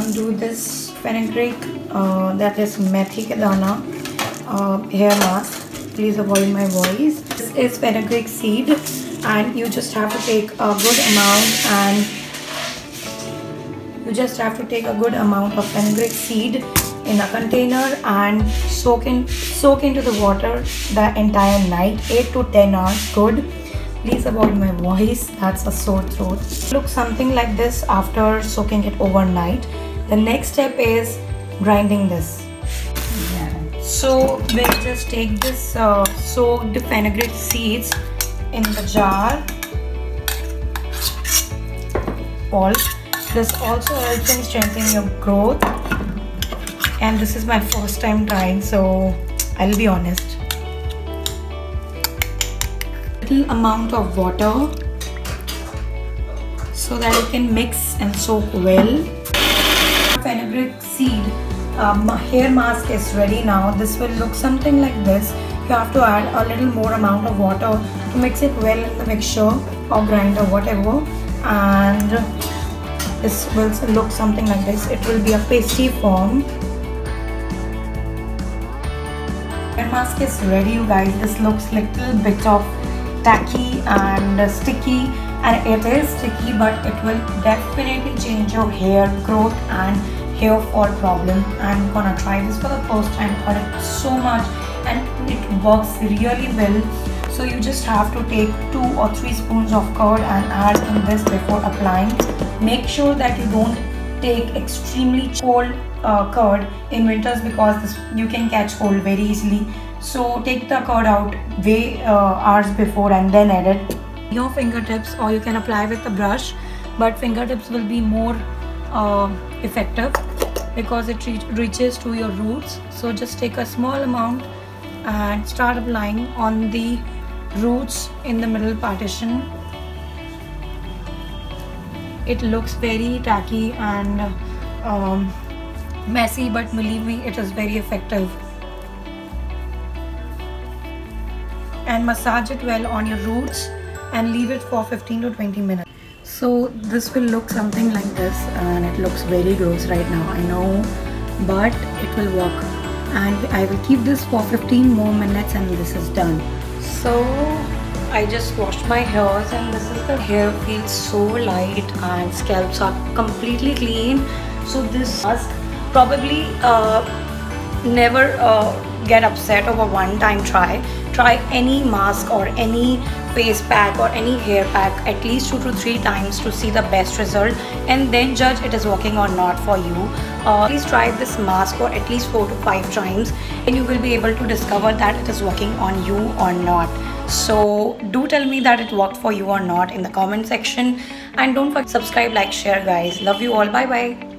gonna do this fenugreek, that is methi ke dana hair mask. Please avoid my voice. This is fenugreek seed, and you just have to take a good amount, and of fenugreek seed in a container and soak into the water the entire night, 8 to 10 hours. Good. Please avoid my voice, that's a sore throat. Look something like this after soaking it overnight. The next step is grinding this. So we'll just take this soaked fenugreek seeds in the jar. This also helps in strengthening your growth, and this is my first time trying, so I'll be honest. Little amount of water so that it can mix and soak well. Fenugreek seed hair mask is ready now. This will look something like this. You have to add a little more amount of water to mix it well in the mixture or grinder, whatever, and this will look something like this. It will be a pasty form. Hair mask is ready, you guys. This looks little bit of tacky and sticky, and it is sticky, but it will definitely change your hair growth and hair fall problem. I'm gonna try this for the first time, but it's so much and it works really well. So you just have to take 2 or 3 spoons of curd and add in this before applying. Make sure that you don't take extremely cold curd in winters, because you can catch cold very easily. So take the curd out hours before and then add it. Your fingertips, or you can apply with a brush, but fingertips will be more effective because it reaches to your roots. So just take a small amount and start applying on the roots in the middle partition. It looks very tacky and messy, but believe me, it is very effective. And massage it well on your roots and leave it for 15 to 20 minutes. So this will look something like this, and it looks very gross right now, I know, but it will work. And I will keep this for 15 more minutes and this is done. So I just washed my hairs, and this is the hair feels so light and scalps are completely clean. So this mask, probably never get upset over one time try any mask or any face pack or any hair pack at least 2 to 3 times to see the best result, and then judge it is working or not for you. Please try this mask for at least 4 to 5 times, and you will be able to discover that it is working on you or not. So do tell me that it worked for you or not in the comment section, and don't forget to subscribe, like, share, guys. Love you all. Bye bye.